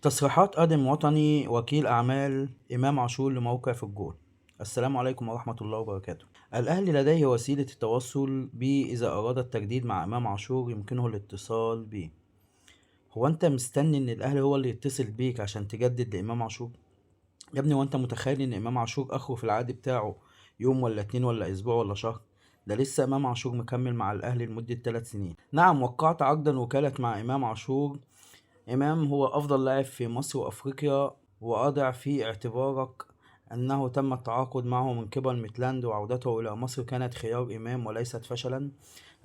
تصريحات قادم وطني وكيل أعمال إمام عاشور لموقع في الجول. السلام عليكم ورحمة الله وبركاته. الأهلي لديه وسيلة التواصل بي إذا أراد التجديد مع إمام عاشور يمكنه الاتصال بي. هو أنت مستني إن الأهلي هو اللي يتصل بيك عشان تجدد لإمام عاشور؟ يا ابني، وأنت متخيل إن إمام عاشور آخره في العقد بتاعه يوم ولا اتنين ولا أسبوع ولا شهر؟ ده لسه إمام عاشور مكمل مع الأهلي لمدة 3 سنين. نعم، وقعت عقدا وكالة مع إمام عاشور. إمام هو أفضل لاعب في مصر وأفريقيا، وأضع في اعتبارك أنه تم التعاقد معه من قبل ميتلاند، وعودته إلى مصر كانت خيار إمام وليست فشلا.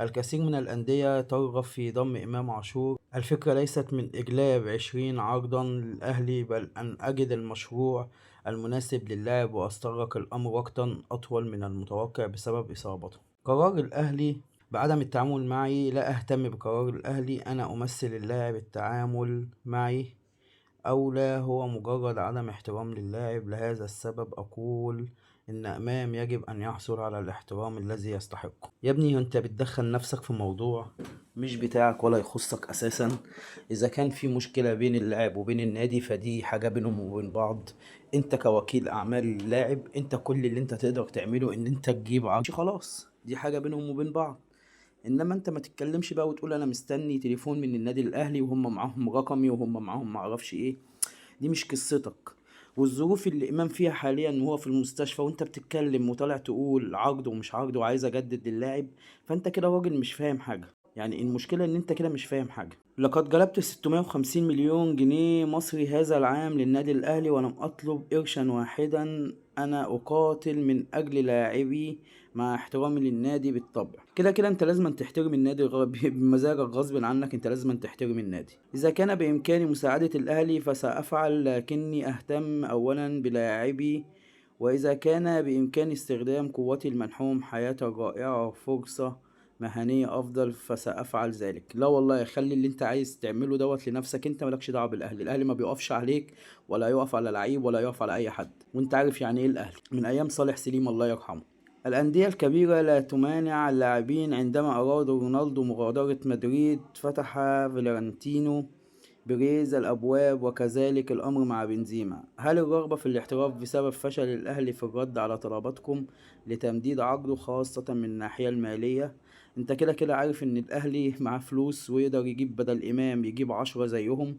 الكثير من الأندية ترغب في ضم إمام عاشور. الفكرة ليست من إجلاب 20 عرضا للأهلي، بل أن أجد المشروع المناسب للاعب، وأستغرق الأمر وقتا أطول من المتوقع بسبب إصابته. قرار الأهلي بعدم التعامل معي، لا أهتم بقرار الأهلي، أنا أمثل اللاعب. التعامل معي أو لا هو مجرد عدم احترام للاعب. لهذا السبب أقول إن إمام يجب أن يحصل على الاحترام الذي يستحقه. يا ابني، أنت بتدخل نفسك في موضوع مش بتاعك ولا يخصك أساسا. إذا كان في مشكلة بين اللاعب وبين النادي فدي حاجة بينهم وبين بعض. أنت كوكيل أعمال اللاعب، أنت كل اللي أنت تقدر تعمله إن أنت تجيب عرض، خلاص دي حاجة بينهم وبين بعض. انما انت ما تتكلمش بقى وتقول انا مستني تليفون من النادي الاهلي وهم معاهم رقمي وهم معاهم معرفش ايه. دي مش قصتك. والظروف اللي امام فيها حاليا ان هو في المستشفى وانت بتتكلم وطالع تقول عقد ومش عقد وعايز اجدد للاعب، فانت كده راجل مش فاهم حاجه. يعني المشكله ان انت كده مش فاهم حاجه. لقد جلبت 650 مليون جنيه مصري هذا العام للنادي الاهلي ولم اطلب قرشا واحدا. انا اقاتل من اجل لاعبي مع احترامي للنادي. بالطبع كده كده انت لازم تحترم النادي بمزاجك غصب عنك. انت لازم تحترم النادي. اذا كان بامكاني مساعدة الاهلي فسافعل، لكني اهتم اولا بلاعبي. واذا كان بامكاني استخدام قوتي المنحوم حياة رائعة وفرصة مهنية افضل فسافعل ذلك. لا والله، خلي اللي انت عايز تعمله دوت لنفسك. انت مالكش دعوة بالاهلي. الاهلي ما بيقفش عليك ولا يقف على لعيب ولا يقف على اي حد. وانت عارف يعني ايه الاهلي من ايام صالح سليم الله يرحمه. الأندية الكبيرة لا تمانع اللاعبين. عندما أرادوا رونالدو مغادرة مدريد فتح فلورنتينو بيريز الأبواب، وكذلك الأمر مع بنزيما. هل الرغبة في الاحتراف بسبب فشل الأهلي في الرد على طلباتكم لتمديد عقده، خاصة من الناحية المالية؟ انت كده كده عارف ان الأهلي معاه فلوس ويقدر يجيب بدل إمام يجيب 10 زيهم.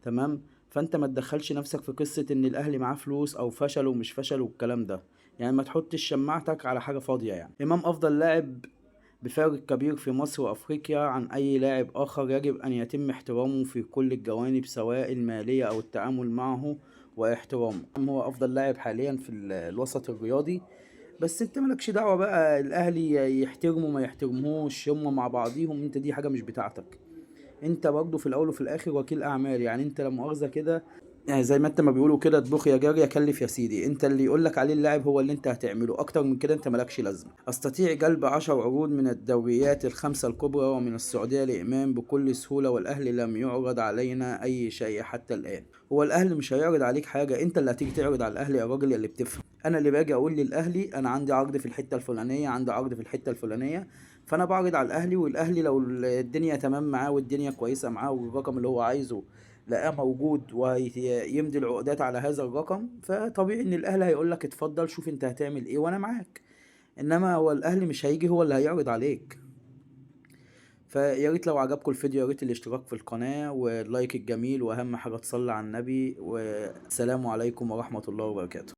تمام. فانت ما تدخلش نفسك في قصة ان الاهلي معاه فلوس او فشل ومش فشل والكلام ده. يعني ما تحطش شماعتك على حاجة فاضية. يعني امام افضل لاعب بفارق كبير في مصر وافريقيا عن اي لاعب اخر. يجب ان يتم احترامه في كل الجوانب سواء المالية او التعامل معه واحترامه. هو افضل لاعب حاليا في الوسط الرياضي. بس انت مالكش دعوة بقى الاهلي يحترمه ما يحترمهوش، هم مع بعضيهم. انت دي حاجة مش بتاعتك. انت برضه في الاول وفي الاخر وكيل اعمال. يعني انت لا مؤاخذه كده، يعني زي ما انت ما بيقولوا كده، اطبخ يا جاري اكلف يا سيدي. انت اللي يقولك عليه اللاعب هو اللي انت هتعمله. اكتر من كده انت مالكش لازمه. استطيع جلب 10 عروض من الدوريات الخمسه الكبرى ومن السعوديه لامام بكل سهوله، والاهلي لم يعرض علينا اي شيء حتى الان. هو الاهلي مش هيعرض عليك حاجه. انت اللي هتيجي تعرض على الاهلي يا راجل اللي بتفهم. انا اللي باجي اقول للاهلي انا عندي عرض في الحته الفلانيه، عندي عرض في الحته الفلانيه. فانا بعرض على الاهلي، والاهلي لو الدنيا تمام معاه والدنيا كويسه معاه والرقم اللي هو عايزه لقاه موجود ويمضي العقودات على هذا الرقم، فطبيعي ان الاهلي هيقول لك اتفضل شوف انت هتعمل ايه وانا معاك. انما هو الاهلي مش هيجي هو اللي هيعرض عليك. فيا ريت لو عجبكم الفيديو يا ريت الاشتراك في القناه واللايك الجميل، واهم حاجه تصلي على النبي. والسلام عليكم ورحمه الله وبركاته.